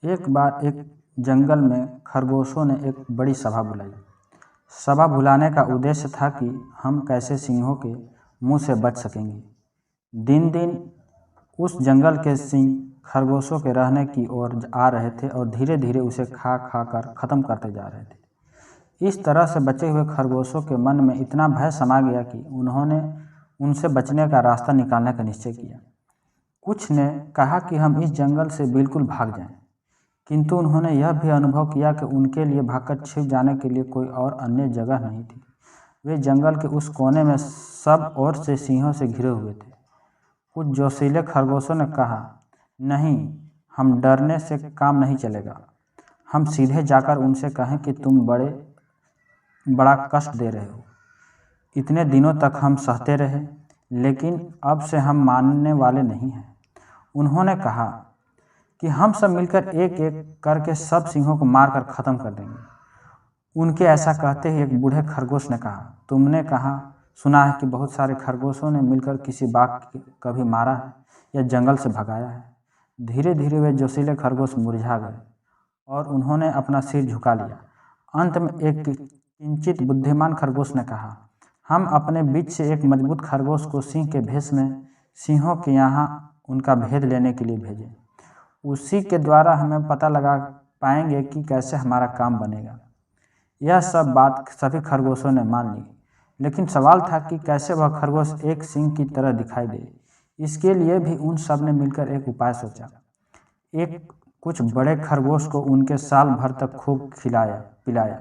एक बार एक जंगल में खरगोशों ने एक बड़ी सभा बुलाई। सभा बुलाने का उद्देश्य था कि हम कैसे सिंहों के मुंह से बच सकेंगे। दिन दिन उस जंगल के सिंह खरगोशों के रहने की ओर आ रहे थे और धीरे धीरे उसे खा खा कर ख़त्म करते जा रहे थे। इस तरह से बचे हुए खरगोशों के मन में इतना भय समा गया कि उन्होंने उनसे बचने का रास्ता निकालने का निश्चय किया। कुछ ने कहा कि हम इस जंगल से बिल्कुल भाग जाएं, किंतु उन्होंने यह भी अनुभव किया कि उनके लिए भागकर छिप जाने के लिए कोई और अन्य जगह नहीं थी। वे जंगल के उस कोने में सब ओर से सिंहों से घिरे हुए थे। कुछ जोशीले खरगोशों ने कहा, नहीं, हम डरने से काम नहीं चलेगा। हम सीधे जाकर उनसे कहें कि तुम बड़ा कष्ट दे रहे हो। इतने दिनों तक हम सहते रहे, लेकिन अब से हम मानने वाले नहीं हैं। उन्होंने कहा कि हम सब मिलकर एक एक करके सब सिंहों को मारकर ख़त्म कर देंगे। उनके ऐसा कहते ही एक बूढ़े खरगोश ने कहा, तुमने कहा सुना है कि बहुत सारे खरगोशों ने मिलकर किसी बाघ को कभी मारा है या जंगल से भगाया है। धीरे धीरे वे जोशीले खरगोश मुरझा गए और उन्होंने अपना सिर झुका लिया। अंत में एक किंचित बुद्धिमान खरगोश ने कहा, हम अपने बीच से एक मजबूत खरगोश को सिंह के भेष में सिंहों के यहाँ उनका भेद लेने के लिए भेजें। उसी के द्वारा हमें पता लगा पाएंगे कि कैसे हमारा काम बनेगा। यह सब बात सभी खरगोशों ने मान ली, लेकिन सवाल था कि कैसे वह खरगोश एक सिंह की तरह दिखाई दे। इसके लिए भी उन सब ने मिलकर एक उपाय सोचा। एक कुछ बड़े खरगोश को उनके साल भर तक खूब खिलाया पिलाया,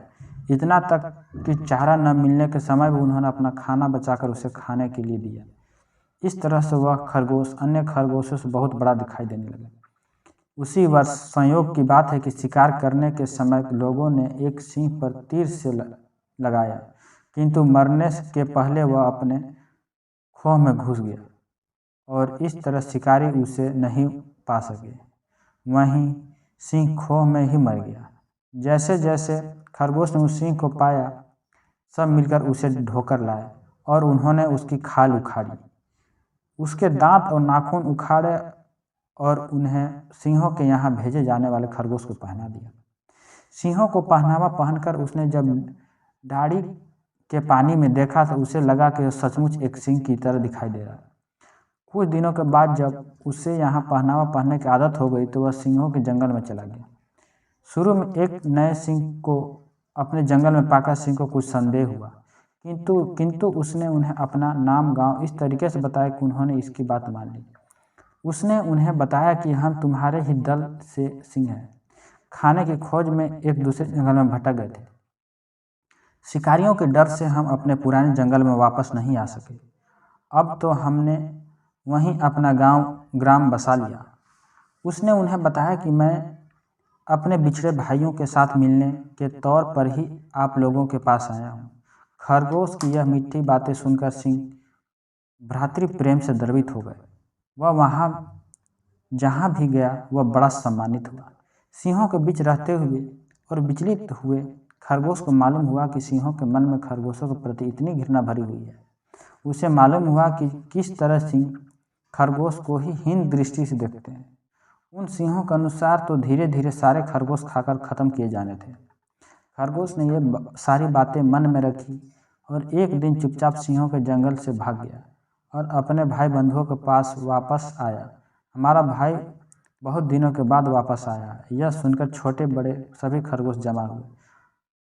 इतना तक कि चारा न मिलने के समय भी उन्होंने अपना खाना बचाकर उसे खाने के लिए दिया। इस तरह से वह खरगोश अन्य खरगोशों से बहुत बड़ा दिखाई देने लगा। उसी वर्ष संयोग की बात है कि शिकार करने के समय लोगों ने एक सिंह पर तीर से लगाया, किंतु मरने के पहले वह अपने खोह में घुस गया और इस तरह शिकारी उसे नहीं पा सके। वहीं सिंह खोह में ही मर गया। जैसे जैसे खरगोश ने उस सिंह को पाया, सब मिलकर उसे ढोकर लाए और उन्होंने उसकी खाल उखाड़ी, उसके दांत और नाखून उखाड़े और उन्हें सिंहों के यहाँ भेजे जाने वाले खरगोश को पहना दिया। सिंहों को पहनावा पहनकर उसने जब दाढ़ी के पानी में देखा तो उसे लगा कि वह सचमुच एक सिंह की तरह दिखाई दे रहा है। कुछ दिनों के बाद जब उसे यहाँ पहनावा पहनने की आदत हो गई तो वह सिंहों के जंगल में चला गया। शुरू में एक नए सिंह को अपने जंगल में पाकर सिंह को कुछ संदेह हुआ, किंतु उसने उन्हें अपना नाम गांव इस तरीके से बताया कि उन्होंने इसकी बात मान ली। उसने उन्हें बताया कि हम तुम्हारे ही दल से सिंह हैं, खाने की खोज में एक दूसरे जंगल में भटक गए थे। शिकारियों के डर से हम अपने पुराने जंगल में वापस नहीं आ सके। अब तो हमने वहीं अपना ग्राम बसा लिया। उसने उन्हें बताया कि मैं अपने बिछड़े भाइयों के साथ मिलने के तौर पर ही आप लोगों के पास आया हूँ। खरगोश की यह मीठी बातें सुनकर सिंह भ्रातृ प्रेम से द्रवित हो गए। वह वहाँ जहाँ भी गया वह बड़ा सम्मानित हुआ। सिंहों के बीच रहते हुए और विचलित हुए खरगोश को मालूम हुआ कि सिंहों के मन में खरगोशों के प्रति इतनी घृणा भरी हुई है। उसे मालूम हुआ कि किस तरह सिंह खरगोश को ही हीन दृष्टि से देखते हैं। उन सिंहों के अनुसार तो धीरे धीरे सारे खरगोश खाकर ख़त्म किए जाने थे। खरगोश ने ये सारी बातें मन में रखी और एक दिन चुपचाप सिंहों के जंगल से भाग गया और अपने भाई बंधुओं के पास वापस आया। हमारा भाई बहुत दिनों के बाद वापस आया। यह सुनकर छोटे बड़े सभी खरगोश जमा हुए।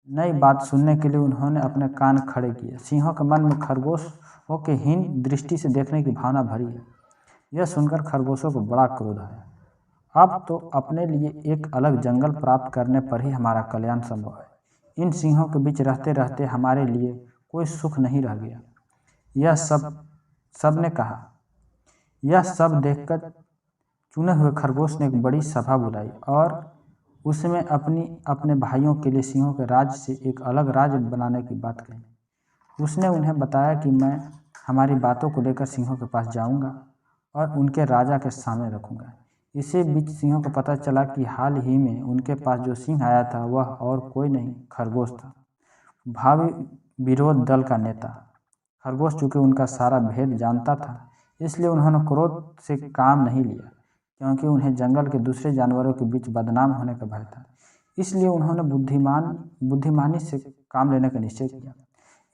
नई बात सुनने के लिए उन्होंने अपने कान खड़े किए। सिंहों के मन में खरगोशों के हीन दृष्टि से देखने की भावना भरी है। यह सुनकर खरगोशों को बड़ा क्रोध आया। अब तो अपने लिए एक अलग जंगल प्राप्त करने पर ही हमारा कल्याण संभव है। इन सिंहों के बीच रहते रहते हमारे लिए कोई सुख नहीं रह गया। यह सब ने कहा। यह सब देखकर चुने हुए खरगोश ने एक बड़ी सभा बुलाई और उसमें अपने भाइयों के लिए सिंहों के राज्य से एक अलग राज्य बनाने की बात कही। उसने उन्हें बताया कि मैं हमारी बातों को लेकर सिंहों के पास जाऊंगा और उनके राजा के सामने रखूंगा। इसी बीच सिंहों को पता चला कि हाल ही में उनके पास जो सिंह आया था वह और कोई नहीं खरगोश था, भावी विरोध दल का नेता। खरगोश चूंकि उनका सारा भेद जानता था, इसलिए उन्होंने क्रोध से काम नहीं लिया। क्योंकि उन्हें जंगल के दूसरे जानवरों के बीच बदनाम होने का भय था। इसलिए उन्होंने बुद्धिमानी से काम लेने का निश्चय किया।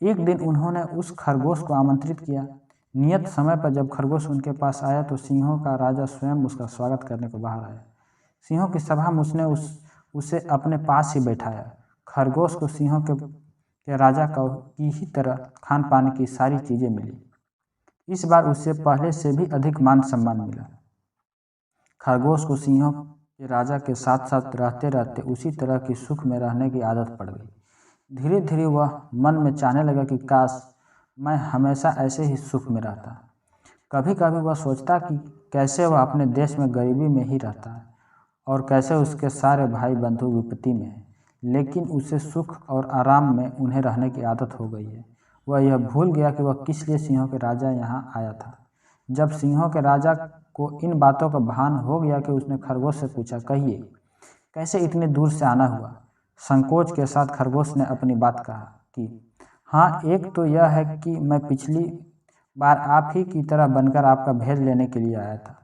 एक दिन उन्होंने उस खरगोश को आमंत्रित किया। नियत समय पर जब खरगोश उनके पास आया तो सिंहों का राजा स्वयं उसका स्वागत करने को बाहर आया। सिंहों की सभा में उसने उसे अपने पास ही बैठाया। खरगोश को सिंहों के राजा की ही तरह खान पान की सारी चीज़ें मिली। इस बार उसे पहले से भी अधिक मान सम्मान मिला। खरगोश को सिंहों के राजा के साथ साथ रहते रहते उसी तरह की सुख में रहने की आदत पड़ गई। धीरे धीरे वह मन में चाहने लगा कि काश मैं हमेशा ऐसे ही सुख में रहता। कभी कभी वह सोचता कि कैसे वह अपने देश में गरीबी में ही रहता है और कैसे उसके सारे भाई बंधु विपत्ति में हैं, लेकिन उसे सुख और आराम में उन्हें रहने की आदत हो गई है। वह यह भूल गया कि वह किस लिए सिंहों के राजा यहाँ आया था। जब सिंहों के राजा को इन बातों का भान हो गया कि उसने खरगोश से पूछा, कहिए कैसे इतनी दूर से आना हुआ। संकोच के साथ खरगोश ने अपनी बात कहा कि हाँ, एक तो यह है कि मैं पिछली बार आप ही की तरह बनकर आपका भेद लेने के लिए आया था।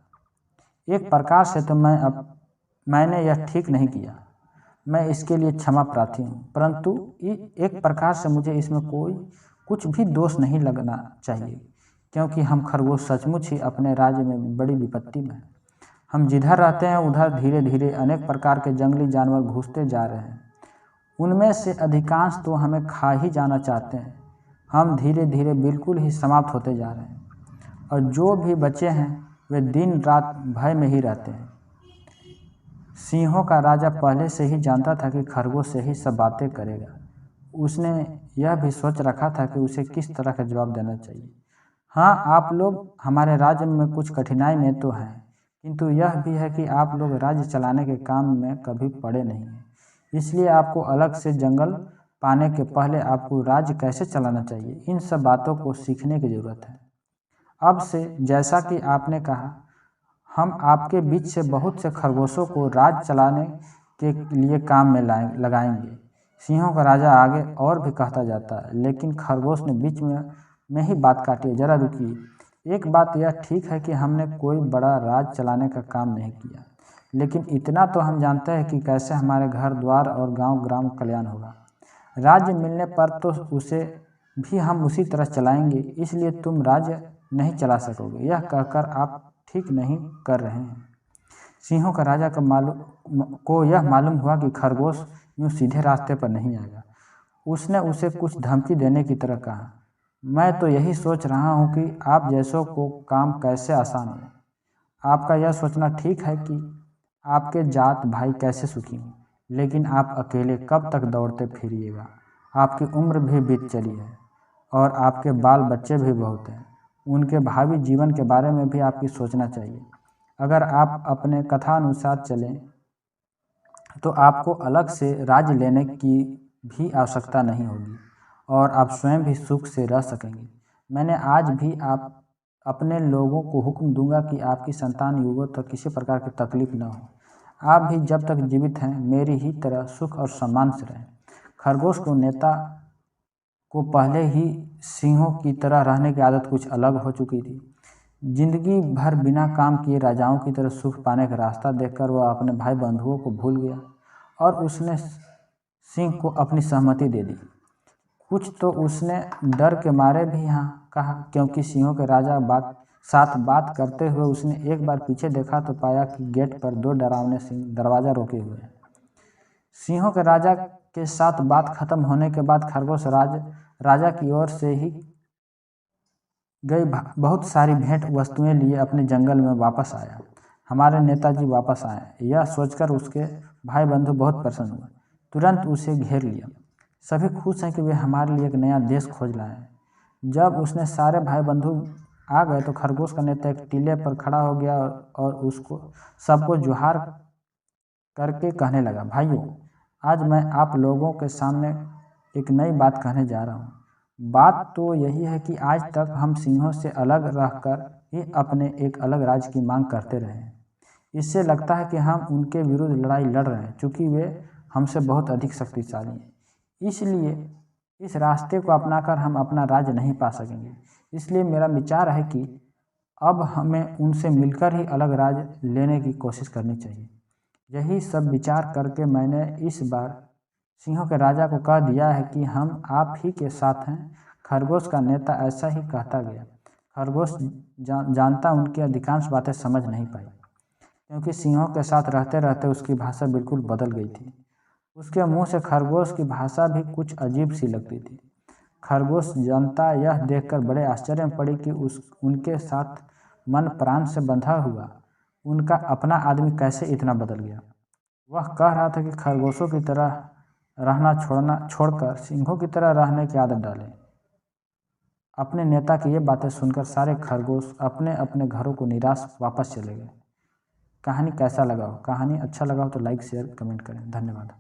एक प्रकार से तो मैंने यह ठीक नहीं किया, मैं इसके लिए क्षमा प्रार्थी हूँ, परंतु एक प्रकार से मुझे इसमें कुछ भी दोष नहीं लगना चाहिए, क्योंकि हम खरगोश सचमुच ही अपने राज्य में बड़ी विपत्ति में हैं। हम जिधर रहते हैं उधर धीरे धीरे अनेक प्रकार के जंगली जानवर घुसते जा रहे हैं। उनमें से अधिकांश तो हमें खा ही जाना चाहते हैं। हम धीरे धीरे बिल्कुल ही समाप्त होते जा रहे हैं और जो भी बचे हैं वे दिन रात भय में ही रहते हैं। सिंहों का राजा पहले से ही जानता था कि खरगोश से ही सब बातें करेगा। उसने यह भी सोच रखा था कि उसे किस तरह का जवाब देना चाहिए। हाँ, आप लोग हमारे राज्य में कुछ कठिनाई में तो हैं, किंतु यह भी है कि आप लोग राज्य चलाने के काम में कभी पड़े नहीं हैं। इसलिए आपको अलग से जंगल पाने के पहले आपको राज्य कैसे चलाना चाहिए, इन सब बातों को सीखने की ज़रूरत है। अब से जैसा कि आपने कहा, हम आपके बीच से बहुत से खरगोशों को राज्य चलाने के लिए काम में लगाएंगे। सिंहों का राजा आगे और भी कहता जाता है, लेकिन खरगोश ने बीच में ही बात काटी। जरा रुकिए, एक बात यह ठीक है कि हमने कोई बड़ा राज चलाने का काम नहीं किया, लेकिन इतना तो हम जानते हैं कि कैसे हमारे घर द्वार और गांव ग्राम कल्याण होगा। राज्य मिलने पर तो उसे भी हम उसी तरह चलाएंगे, इसलिए तुम राज्य नहीं चला सकोगे। यह कहकर आप ठीक नहीं कर रहे हैं। सिंहों का राजा को यह मालूम हुआ कि खरगोश यूँ सीधे रास्ते पर नहीं आएगा। उसने उसे कुछ धमकी देने की तरह कहा, मैं तो यही सोच रहा हूँ कि आप जैसों को काम कैसे आसान हो। आपका यह सोचना ठीक है कि आपके जात भाई कैसे सुखी हों, लेकिन आप अकेले कब तक दौड़ते फिरिएगा। आपकी उम्र भी बीत चली है और आपके बाल बच्चे भी बहुत हैं। उनके भावी जीवन के बारे में भी आपकी सोचना चाहिए। अगर आप अपने कथानुसार चलें तो आपको अलग से राज्य लेने की भी आवश्यकता नहीं होगी और आप स्वयं भी सुख से रह सकेंगे। मैंने आज भी अपने लोगों को हुक्म दूंगा कि आपकी संतान युगों तक किसी प्रकार की तकलीफ न हो। आप भी जब तक जीवित हैं मेरी ही तरह सुख और सम्मान से रहें। खरगोश को नेता को पहले ही सिंहों की तरह रहने की आदत कुछ अलग हो चुकी थी। जिंदगी भर बिना काम किए राजाओं की तरह सुख पाने का रास्ता देखकर वह अपने भाई बंधुओं को भूल गया और उसने सिंह को अपनी सहमति दे दी। कुछ तो उसने डर के मारे भी हाँ कहा, क्योंकि सिंहों के राजा साथ बात करते हुए उसने एक बार पीछे देखा तो पाया कि गेट पर दो डरावने सिंह दरवाज़ा रोके हुए हैं। सिंहों के राजा के साथ बात खत्म होने के बाद खरगोश राजा की ओर से ही गई बहुत सारी भेंट वस्तुएं लिए अपने जंगल में वापस आया। हमारे नेताजी वापस आए, यह सोचकर उसके भाई बंधु बहुत प्रसन्न हुए। तुरंत उसे घेर लिया। सभी खुश हैं कि वे हमारे लिए एक नया देश खोज लाए हैं। जब उसने सारे भाई बंधु आ गए तो खरगोश का नेता एक टीले पर खड़ा हो गया और उसको सबको जुहार करके कहने लगा, भाइयों, आज मैं आप लोगों के सामने एक नई बात कहने जा रहा हूँ। बात तो यही है कि आज तक हम सिंहों से अलग रहकर ही अपने एक अलग राज्य की मांग करते रहे हैं। इससे लगता है कि हम उनके विरुद्ध लड़ाई लड़ रहे हैं, चूँकि वे हमसे बहुत अधिक शक्तिशाली हैं। इसलिए इस रास्ते को अपनाकर हम अपना राज्य नहीं पा सकेंगे। इसलिए मेरा विचार है कि अब हमें उनसे मिलकर ही अलग राज्य लेने की कोशिश करनी चाहिए। यही सब विचार करके मैंने इस बार सिंहों के राजा को कह दिया है कि हम आप ही के साथ हैं। खरगोश का नेता ऐसा ही कहता गया। खरगोश जानता उनकी अधिकांश बातें समझ नहीं पाई, क्योंकि सिंहों के साथ रहते रहते उसकी भाषा बिल्कुल बदल गई थी। उसके मुंह से खरगोश की भाषा भी कुछ अजीब सी लगती थी। खरगोश जनता यह देखकर बड़े आश्चर्य में पड़ी कि उनके साथ मन प्राण से बंधा हुआ उनका अपना आदमी कैसे इतना बदल गया। वह कह रहा था कि खरगोशों की तरह रहना छोड़कर सिंहों की तरह रहने की आदत डालें। अपने नेता की ये बातें सुनकर सारे खरगोश अपने अपने घरों को निराश वापस चले गए। कहानी कैसा लगा हो? कहानी अच्छा लगा हो तो लाइक शेयर कमेंट करें। धन्यवाद।